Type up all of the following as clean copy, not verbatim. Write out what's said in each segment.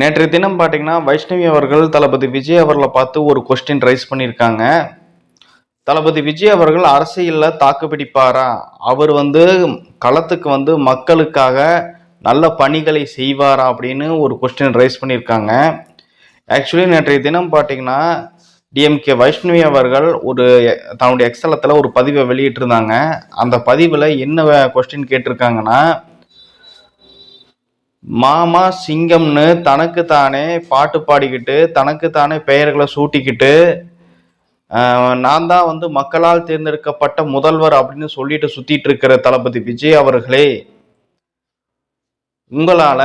நேற்றைய தினம் பார்த்தீங்கன்னா வைஷ்ணவி அவர்கள் தளபதி விஜய் அவர்களை பார்த்து ஒரு கொஸ்டின் ரைஸ் பண்ணியிருக்காங்க. தளபதி விஜய் அவர்கள் அரசியலில் தாக்கு பிடிப்பாரா? அவர் களத்துக்கு மக்களுக்காக நல்ல பணிகளை செய்வாரா அப்படின்னு ஒரு கொஸ்டின் ரைஸ் பண்ணியிருக்காங்க. ஆக்சுவலி நேற்றைய தினம் பார்த்தீங்கன்னா டிஎம்கே வைஷ்ணவி அவர்கள் தன்னுடைய எக்ஸலத்தில் ஒரு பதிவை வெளியிட்டிருந்தாங்க. அந்த பதிவில் என்ன கொஸ்டின் கேட்டிருக்காங்கன்னா, மாமா சிங்கம்னு தனக்கு தானே பாட்டு பாடிக்கிட்டு தனக்கு தானே பெயர்களை சூட்டிக்கிட்டு நான் தான் மக்களால் தேர்ந்தெடுக்கப்பட்ட முதல்வர் அப்படின்னு சொல்லிட்டு சுத்திட்டு இருக்கிற தளபதி விஜய் அவர்களே, உங்களால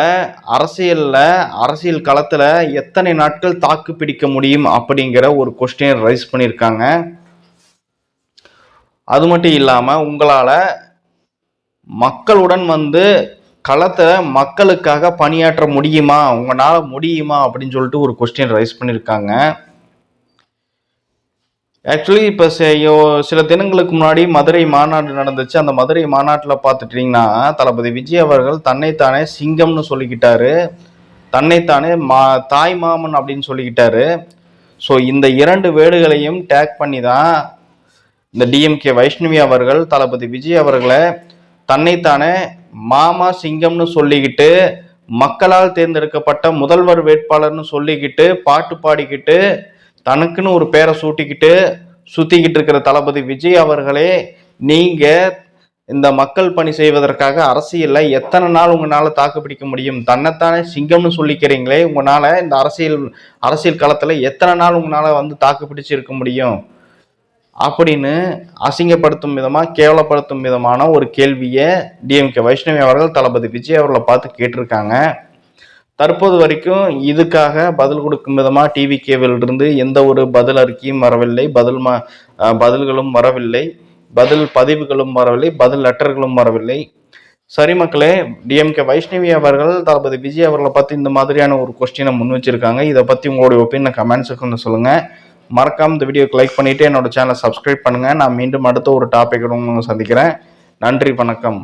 அரசியல் களத்துல எத்தனை நாட்கள் தாக்கு பிடிக்க முடியும் அப்படிங்கிற ஒரு கொஸ்டின் ரைஸ் பண்ணியிருக்காங்க. அது மட்டும் இல்லாம உங்களால மக்களுடன் களத்தை மக்களுக்காக பணியாற்ற முடியுமா, உங்களால முடியுமா அப்படின்னு சொல்லிட்டு ஒரு கொஸ்டின் ரைஸ் பண்ணியிருக்காங்க. ஆக்சுவலி இப்போ சில தினங்களுக்கு முன்னாடி மதுரை மாநாடு நடந்துச்சு. அந்த மதுரை மாநாட்டில் பார்த்துட்டீங்கன்னா தளபதி விஜய் அவர்கள் தன்னைத்தானே சிங்கம்னு சொல்லிக்கிட்டாரு, தன்னைத்தானே தாய் மாமன் அப்படின்னு சொல்லிக்கிட்டாரு. ஸோ இந்த இரண்டு வேர்டுகளையும் டேக் பண்ணி தான் இந்த டிஎம்கே வைஷ்ணவி அவர்கள் தளபதி விஜய் அவர்களை தன்னைத்தானே மாமா சிங்கம்னு சொல்லிக்கிட்டு மக்களால் தேர்ந்தெடுக்கப்பட்ட முதல்வர் வேட்பாளர்னு சொல்லிக்கிட்டு பாட்டு பாடிக்கிட்டு தனக்குன்னு ஒரு பேரை சுத்திக்கிட்டு இருக்கிற தளபதி விஜய் அவர்களே, நீங்க இந்த மக்கள் பணி செய்வதற்காக அரசியல்ல எத்தனை நாள் உங்களால தாக்கு பிடிக்க முடியும்? தன்னைத்தானே சிங்கம்னு சொல்லிக்கிறீங்களே, உங்களால இந்த அரசியல் களத்துல எத்தனை நாள் உங்களால தாக்கு பிடிச்சு இருக்க முடியும் அப்படின்னு அசிங்கப்படுத்தும் விதமா கேவலப்படுத்தும் விதமான ஒரு கேள்வியை டிஎம்கே வைஷ்ணவி அவர்கள் தளபதி விஜய் அவர்களை பார்த்து கேட்டிருக்காங்க. தற்போது வரைக்கும் இதுக்காக பதில் கொடுக்கும் விதமாக டிவிகேவிலிருந்து எந்த ஒரு பதில் அறிக்கையும் வரவில்லை, பதில்களும் வரவில்லை, பதில் பதிவுகளும் வரவில்லை, பதில் லெட்டர்களும் வரவில்லை. சரி மக்களே, டிஎம்கே வைஷ்ணவி அவர்கள் தளபதி விஜய் அவர்களை பற்றி இந்த மாதிரியான ஒரு கொஸ்டினை முன் வச்சிருக்காங்க. இதை பற்றி உங்களுடைய ஒப்பீனியன் கமெண்ட் செக்ஷனில் சொல்லுங்கள். மறக்காம இந்த வீடியோக்கு லைக் பண்ணிவிட்டு என்னோட சேனலை சப்ஸ்கிரைப் பண்ணுங்கள். நான் மீண்டும் அடுத்த ஒரு டாபிக் சந்திக்கிறேன். நன்றி, வணக்கம்.